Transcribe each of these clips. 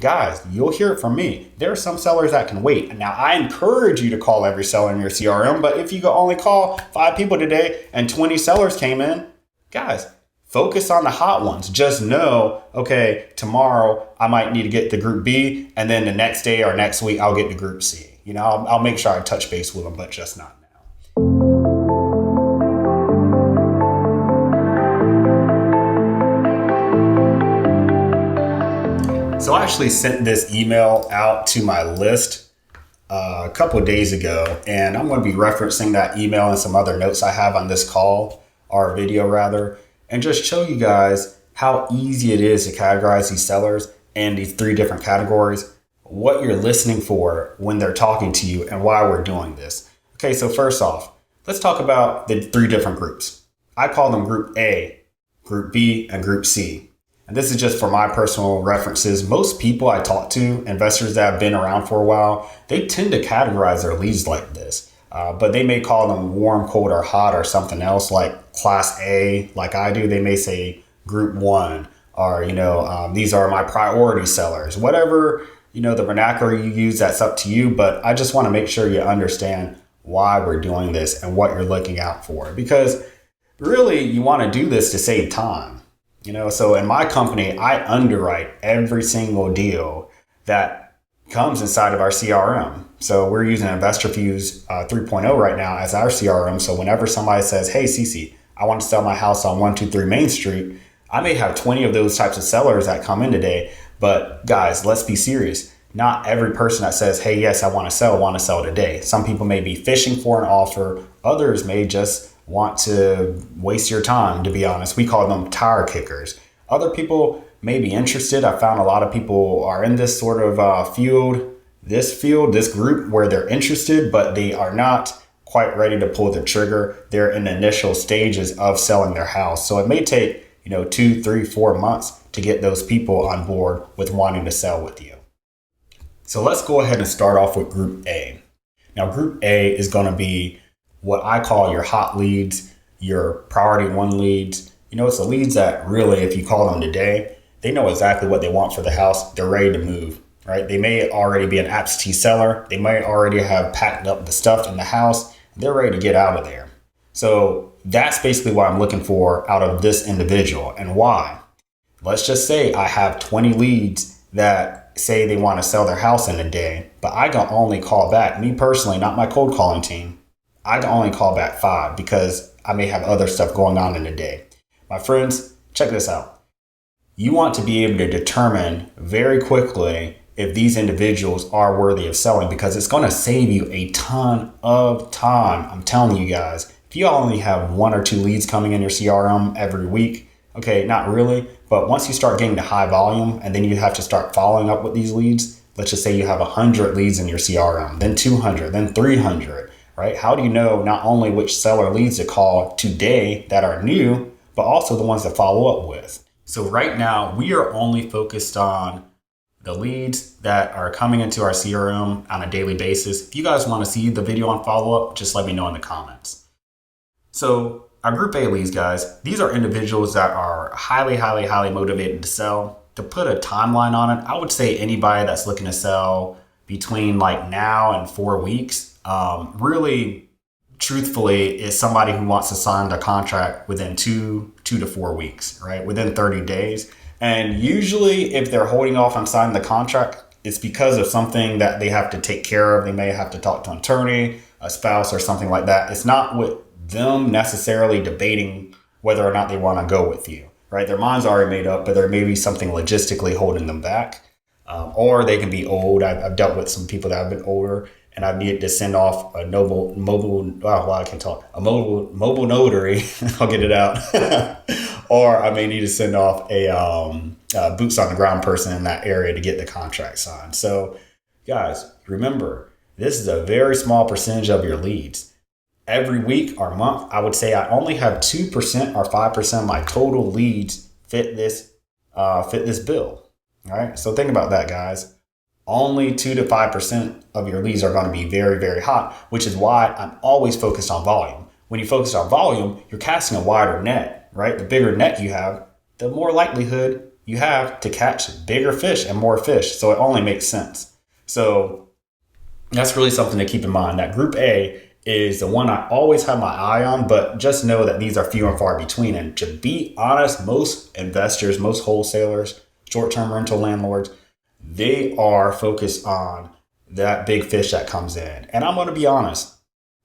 Guys, you'll hear it from me. There are some sellers that can wait. Now, I encourage you to call every seller in your CRM, but if you could only call 5 people today and 20 sellers came in, guys, focus on the hot ones. Just know, okay, tomorrow I might need to get the group B, and then the next day or next week I'll get the group C. I'll make sure I touch base with them, but just not now. So I actually sent this email out to my list a couple of days ago, and I'm going to be referencing that email and some other notes I have on this call, or video rather, and just show you guys how easy it is to categorize these sellers in these 3 different categories, what you're listening for when they're talking to you, and why we're doing this. Okay, so first off, let's talk about the 3 different groups. I call them Group A, Group B, and Group C. And this is just for my personal references. Most people I talk to, investors that have been around for a while, they tend to categorize their leads like this. But they may call them warm, cold, or hot, or something else like Class A, like I do. They may say Group 1, or, these are my priority sellers. Whatever, the vernacular you use, that's up to you. But I just want to make sure you understand why we're doing this and what you're looking out for. Because really, you want to do this to save time. So in my company, I underwrite every single deal that comes inside of our CRM. So we're using InvestorFuse 3.0 right now as our CRM. So whenever somebody says, hey, Cece, I want to sell my house on 123 Main Street, I may have 20 of those types of sellers that come in today. But guys, let's be serious. Not every person that says, hey, yes, I want to sell today. Some people may be fishing for an offer. Others may just want to waste your time, to be honest. We call them tire kickers. Other people may be interested. I found a lot of people are in this sort of this group where they're interested, but they are not quite ready to pull the trigger. They're in the initial stages of selling their house. So it may take, 2, 3, 4 months to get those people on board with wanting to sell with you. So let's go ahead and start off with Group A. Now, Group A is going to be what I call your hot leads, your priority 1 leads. It's the leads that really, if you call them today, they know exactly what they want for the house. They're ready to move, right? They may already be an absentee seller. They might already have packed up the stuff in the house. They're ready to get out of there. So that's basically what I'm looking for out of this individual. And why? Let's just say I have 20 leads that say they want to sell their house in a day, but I can only call back, me personally, not my cold calling team, I can only call back 5 because I may have other stuff going on in the day. My friends, check this out. You want to be able to determine very quickly if these individuals are worthy of selling, because it's going to save you a ton of time. I'm telling you guys, if you only have 1 or 2 leads coming in your CRM every week, okay, not really, but once you start getting to high volume and then you have to start following up with these leads, let's just say you have 100 leads in your CRM, then 200, then 300. Right? How do you know not only which seller leads to call today that are new, but also the ones to follow up with? So right now, we are only focused on the leads that are coming into our CRM on a daily basis. If you guys want to see the video on follow-up, just let me know in the comments. So our Group A leads, guys, these are individuals that are highly, highly, highly motivated to sell. To put a timeline on it, I would say anybody that's looking to sell between like now and 4 weeks, really, truthfully, is somebody who wants to sign the contract within 2 to 4 weeks, right? Within 30 days. And usually if they're holding off on signing the contract, it's because of something that they have to take care of. They may have to talk to an attorney, a spouse, or something like that. It's not with them necessarily debating whether or not they want to go with you, right? Their mind's already made up, but there may be something logistically holding them back. Or they can be old. I've dealt with some people that have been older, and I needed to send off a mobile notary. I'll get it out. Or I may need to send off a boots on the ground person in that area to get the contract signed. So guys, remember, this is a very small percentage of your leads. Every week or month, I would say I only have 2% or 5% of my total leads fit this bill. All right. So think about that, guys. Only 2 to 5% of your leads are going to be very, very hot, which is why I'm always focused on volume. When you focus on volume, you're casting a wider net, right? The bigger net you have, the more likelihood you have to catch bigger fish and more fish. So it only makes sense. So that's really something to keep in mind. That group A is the one I always have my eye on, but just know that these are few and far between. And to be honest, most investors, most wholesalers, short-term rental landlords, they are focused on that big fish that comes in. And I'm going to be honest,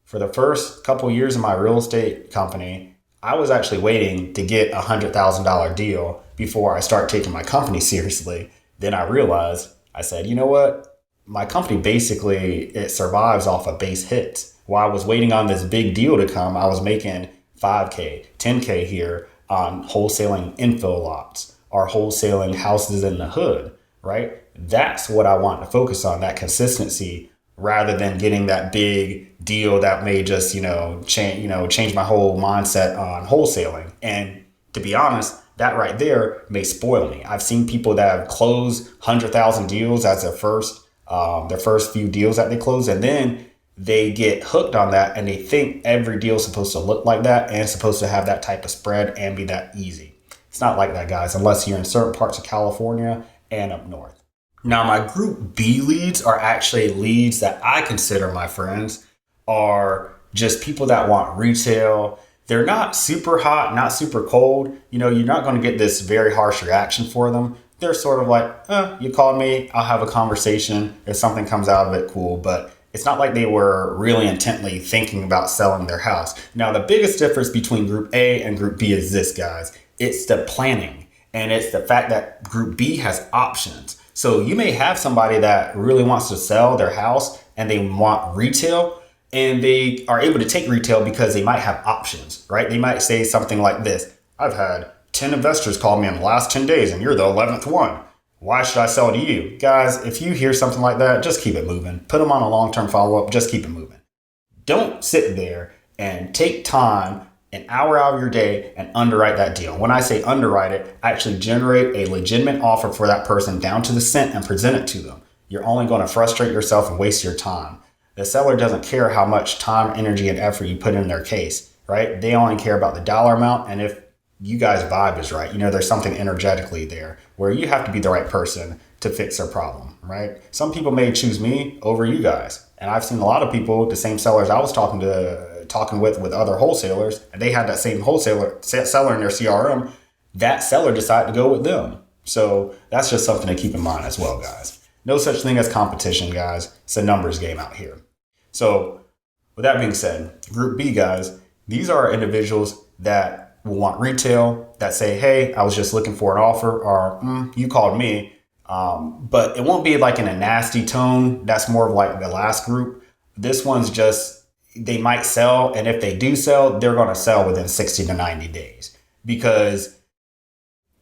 for the first couple of years of my real estate company, I was actually waiting to get $100,000 deal before I start taking my company seriously. Then I realized, I said, you know what? My company basically, it survives off of base hits. While I was waiting on this big deal to come, I was making 5K, 10K here on wholesaling infill lots or wholesaling houses in the hood, right? That's what I want to focus on, that consistency, rather than getting that big deal that may just, change my whole mindset on wholesaling. And to be honest, that right there may spoil me. I've seen people that have closed 100,000 deals as their first few deals that they close, and then they get hooked on that and they think every deal is supposed to look like that and supposed to have that type of spread and be that easy. It's not like that, guys, unless you're in certain parts of California and up north. Now, my group B leads are actually leads that I consider my friends, are just people that want retail. They're not super hot, not super cold. You're not going to get this very harsh reaction for them. They're sort of like, you called me, I'll have a conversation. If something comes out of it, cool. But it's not like they were really intently thinking about selling their house. Now, the biggest difference between group A and group B is this, guys. It's the planning, and it's the fact that group B has options. So you may have somebody that really wants to sell their house and they want retail, and they are able to take retail because they might have options, right? They might say something like this: I've had 10 investors call me in the last 10 days and you're the 11th one. Why should I sell to you? Guys, if you hear something like that, just keep it moving. Put them on a long-term follow-up. Just keep it moving. Don't sit there and take time, an hour out of your day, and underwrite that deal. When I say underwrite it, actually generate a legitimate offer for that person down to the cent and present it to them. You're only going to frustrate yourself and waste your time. The seller doesn't care how much time, energy, and effort you put in their case, right? They only care about the dollar amount, and if you guys' vibe is right, there's something energetically there where you have to be the right person to fix their problem, right? Some people may choose me over you guys. And I've seen a lot of people, the same sellers I was talking with other wholesalers, and they had that same seller in their CRM. That seller decided to go with them. So that's just something to keep in mind as well, guys. No such thing as competition, guys. It's a numbers game out here. So with that being said, group B, guys, these are individuals that will want retail, that say, hey, I was just looking for an offer, or you called me. But it won't be like in a nasty tone. That's more of like the last group. This one's just, they might sell. And if they do sell, they're going to sell within 60 to 90 days because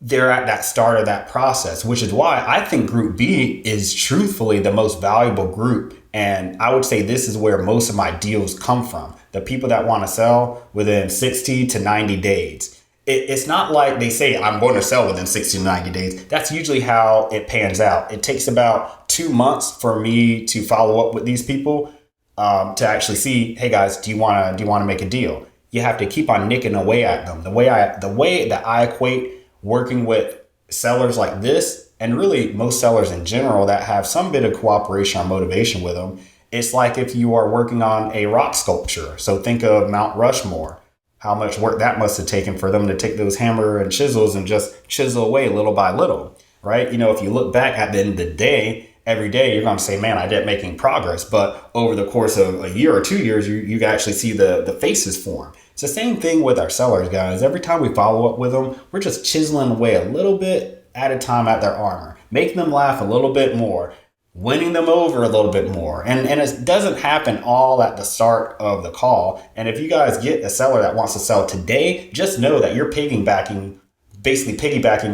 they're at that start of that process, which is why I think group B is truthfully the most valuable group. And I would say this is where most of my deals come from. The people that want to sell within 60 to 90 days. It's not like they say, I'm going to sell within 60 to 90 days. That's usually how it pans out. It takes about 2 months for me to follow up with these people to actually see, hey guys, do you want to make a deal? You have to keep on nicking away at them. The way that I equate working with sellers like this, and really most sellers in general that have some bit of cooperation or motivation with them, it's like if you are working on a rock sculpture. So think of Mount Rushmore, how much work that must have taken for them to take those hammer and chisels and just chisel away little by little, right? If you look back at the end of the day, every day you're going to say, man, I did making progress. But over the course of a year or 2 years, you can actually see the faces form. It's the same thing with our sellers, guys. Every time we follow up with them, we're just chiseling away a little bit at a time at their armor, making them laugh a little bit more, winning them over a little bit more. And it doesn't happen all at the start of the call. And if you guys get a seller that wants to sell today, just know that you're piggybacking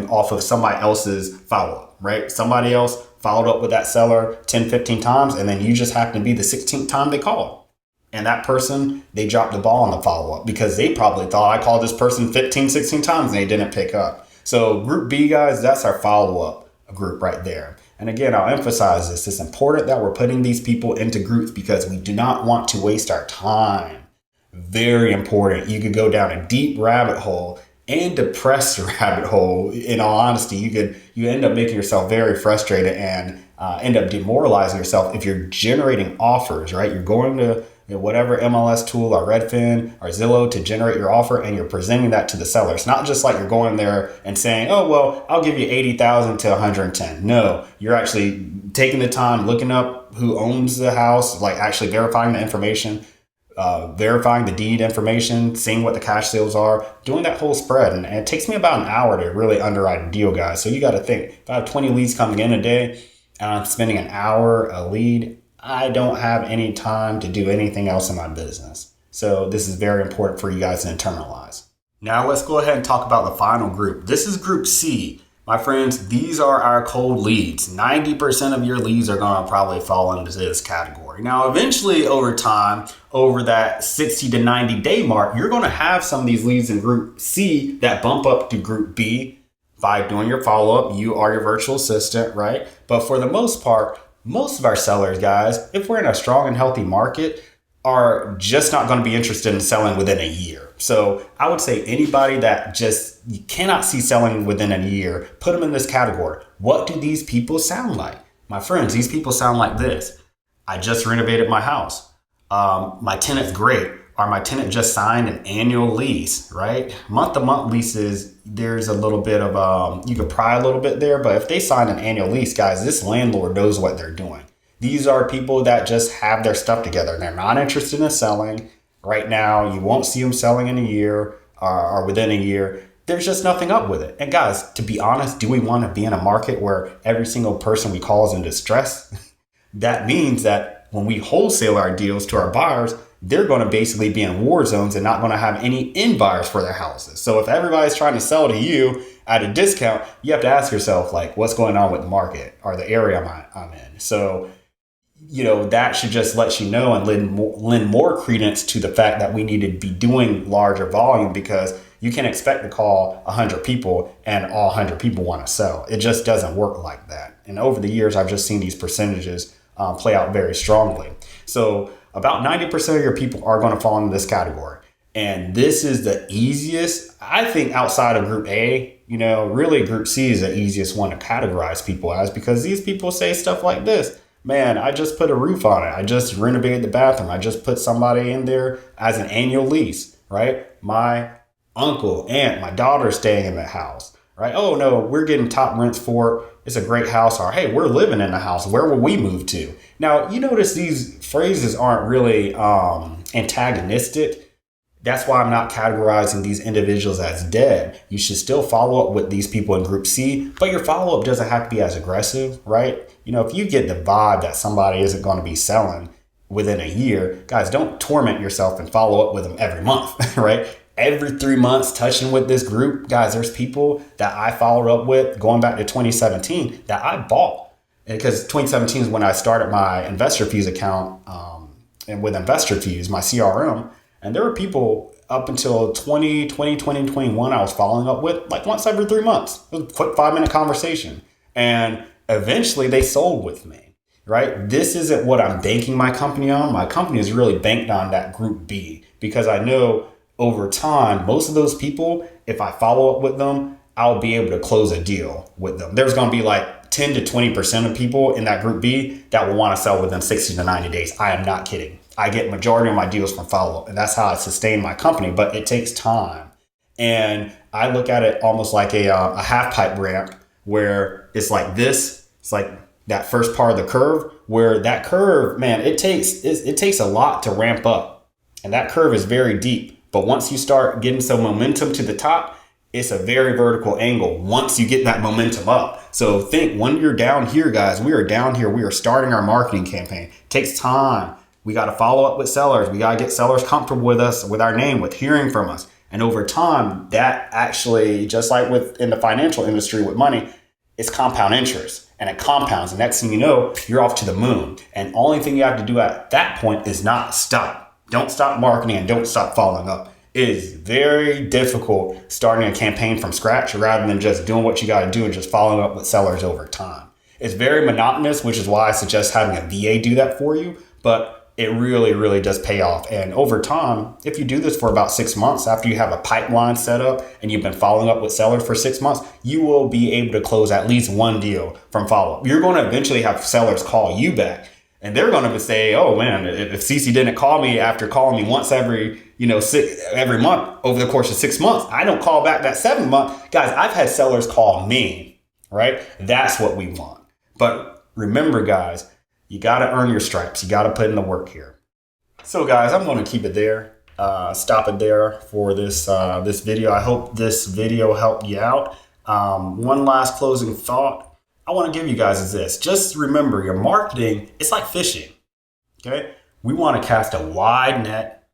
off of somebody else's follow-up, right? Somebody else followed up with that seller 10, 15 times, and then you just happen to be the 16th time they called. And that person, they dropped the ball on the follow-up because they probably thought I called this person 15, 16 times and they didn't pick up. So group B, guys, that's our follow-up group right there. And again, I'll emphasize this. It's important that we're putting these people into groups because we do not want to waste our time. Very important. You could go down a deep rabbit hole and depressed rabbit hole. In all honesty, you end up making yourself very frustrated and end up demoralizing yourself if you're generating offers, right? You're going to whatever MLS tool or Redfin or Zillow to generate your offer, and you're presenting that to the seller. It's not just like you're going there and saying, oh, well, I'll give you 80,000 to 110. No, you're actually taking the time, looking up who owns the house, like actually verifying the information, verifying the deed information, seeing what the cash sales are, doing that whole spread. And it takes me about an hour to really underwrite a deal, guys. So you got to think, if I have 20 leads coming in a day and I'm spending an hour a lead, I don't have any time to do anything else in my business. So this is very important for you guys to internalize. Now let's go ahead and talk about the final group. This is group C. My friends, these are our cold leads. 90% of your leads are going to probably fall into this category. Now, eventually over time, over that 60 to 90 day mark, you're going to have some of these leads in group C that bump up to group B by doing your follow-up. You are your virtual assistant, right? But for the most part, most of our sellers, guys, if we're in a strong and healthy market, are just not going to be interested in selling within a year. So I would say anybody that just you cannot see selling within a year, put them in this category. What do these people sound like? My friends, these people sound like this. I just renovated my house. My tenant's great. Or my tenant just signed an annual lease, right? Month-to-month leases, there's a little bit of, you could pry a little bit there, but if they sign an annual lease, guys, this landlord knows what they're doing. These are people that just have their stuff together. They're not interested in selling right now. You won't see them selling in a year or within a year. There's just nothing up with it. And guys, to be honest, do we want to be in a market where every single person we call is in distress? That means that when we wholesale our deals to our buyers, they're going to basically be in war zones and not going to have any in buyers for their houses. So if everybody's trying to sell to you at a discount, you have to ask yourself, like, what's going on with the market or the area I'm in? So, that should just let you know and lend more credence to the fact that we need to be doing larger volume, because you can expect to call 100 people and all 100 people want to sell. It just doesn't work like that. And over the years, I've just seen these percentages play out very strongly. So about 90% of your people are going to fall into this category. And this is the easiest, I think, outside of group A. Really group C is the easiest one to categorize people as, because these people say stuff like this. Man, I just put a roof on it. I just renovated the bathroom. I just put somebody in there as an annual lease, right? My uncle, aunt, my daughter's staying in the house, right? Oh no, we're getting top rents for it. It's a great house. Or hey, we're living in the house. Where will we move to? Now, you notice these phrases aren't really antagonistic. That's why I'm not categorizing these individuals as dead. You should still follow up with these people in group C, but your follow-up doesn't have to be as aggressive, right? If you get the vibe that somebody isn't going to be selling within a year, guys, don't torment yourself and follow up with them every month, right? Every 3 months touching with this group. Guys, there's people that I followed up with going back to 2017 that I bought. Because 2017 is when I started my Investor Fuse account, and with Investor Fuse, my CRM. And there were people up until 2020, 2021 I was following up with like once every 3 months. It was a quick 5-minute conversation. And eventually they sold with me, right? This isn't what I'm banking my company on. My company is really banked on that group B, because I know over time, most of those people, if I follow up with them, I'll be able to close a deal with them. There's going to be like 10 to 20% of people in that group B that will want to sell within 60 to 90 days. I am not kidding. I get majority of my deals from follow-up, and that's how I sustain my company, but it takes time. And I look at it almost like a half pipe ramp, where it's like this. It's like that first part of the curve, where that curve, man, it takes a lot to ramp up, and that curve is very deep. But once you start getting some momentum to the top, it's a very vertical angle once you get that momentum up. So think, when you're down here, guys, we are down here. We are starting our marketing campaign. It takes time. We got to follow up with sellers. We got to get sellers comfortable with us, with our name, with hearing from us. And over time, that actually, just like in the financial industry with money, it's compound interest, and it compounds. The next thing you know, you're off to the moon. And only thing you have to do at that point is not stop. Don't stop marketing and don't stop following up. It is very difficult starting a campaign from scratch rather than just doing what you got to do and just following up with sellers over time. It's very monotonous, which is why I suggest having a VA do that for you. But it really, really does pay off. And over time, if you do this for about 6 months, after you have a pipeline set up and you've been following up with sellers for 6 months, you will be able to close at least one deal from follow-up. You're going to eventually have sellers call you back. And they're going to say, oh man, if Cece didn't call me after calling me once every month over the course of 6 months, I don't call back that 7th month. Guys, I've had sellers call me, right? That's what we want. But remember, guys, you got to earn your stripes. You got to put in the work here. So guys, I'm going to keep it there. Stop it there for this video. I hope this video helped you out. One last closing thought I want to give you guys is this. Just remember, your marketing, it's like fishing. Okay? We want to cast a wide net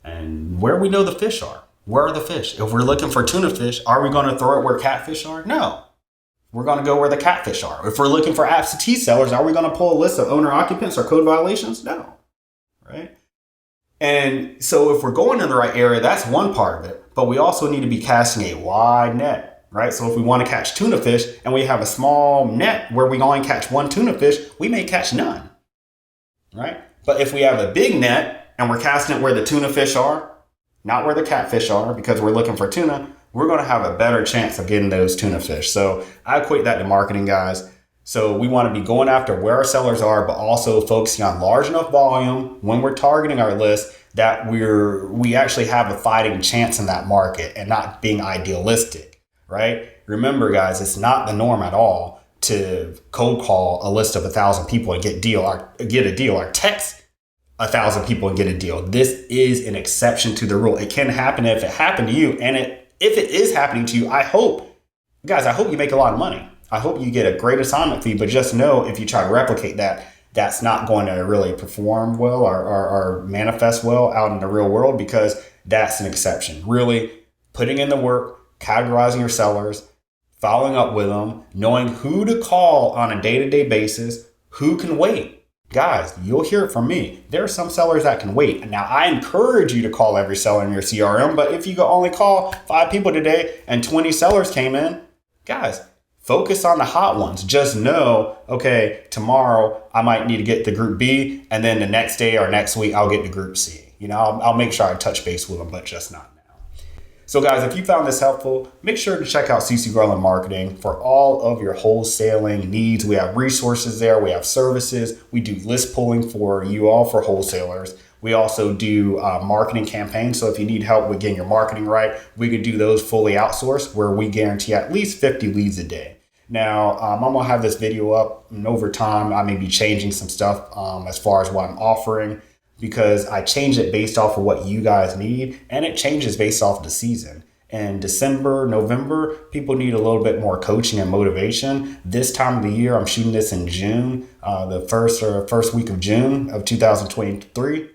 and where we know the fish are. Where are the fish? If we're looking for tuna fish, are we going to throw it where catfish are? No. We're going to go where the catfish are. If we're looking for absentee sellers, are we going to pull a list of owner occupants or code violations? No. Right? And so if we're going in the right area, that's one part of it. But we also need to be casting a wide net. Right? So if we want to catch tuna fish and we have a small net where we only catch one tuna fish, we may catch none. Right? But if we have a big net and we're casting it where the tuna fish are, not where the catfish are, because we're looking for tuna, we're going to have a better chance of getting those tuna fish. So I equate that to marketing, guys. So we want to be going after where our sellers are, but also focusing on large enough volume when we're targeting our list that we actually have a fighting chance in that market and not being idealistic. Right? Remember, guys, it's not the norm at all to cold call a list of 1,000 people and get a deal or text 1,000 people and get a deal. This is an exception to the rule. It can happen if it happened to you. And if it is happening to you, I hope you make a lot of money. I hope you get a great assignment fee, but just know if you try to replicate that, that's not going to really perform well or manifest well out in the real world, because that's an exception. Really putting in the work, categorizing your sellers, following up with them, knowing who to call on a day-to-day basis, who can wait. Guys, you'll hear it from me. There are some sellers that can wait. Now, I encourage you to call every seller in your CRM, but if you could only call 5 people today and 20 sellers came in, guys, focus on the hot ones. Just know, okay, tomorrow I might need to get to group B, and then the next day or next week I'll get to group C. I'll make sure I touch base with them, but just not now. So guys, if you found this helpful, make sure to check out CC Garland Marketing for all of your wholesaling needs. We have resources there. We have services. We do list pulling for you all for wholesalers. We also do marketing campaigns. So if you need help with getting your marketing right, we could do those fully outsourced, where we guarantee at least 50 leads a day. Now, I'm going to have this video up, and over time, I may be changing some stuff as far as what I'm offering, because I change it based off of what you guys need, and it changes based off the season. In December, November, people need a little bit more coaching and motivation. This time of the year, I'm shooting this in June, the first week of June of 2023.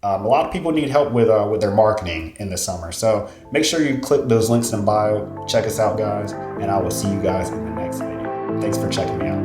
A lot of people need help with their marketing in the summer. So make sure you click those links in the bio. Check us out, guys, and I will see you guys in the next video. Thanks for checking me out.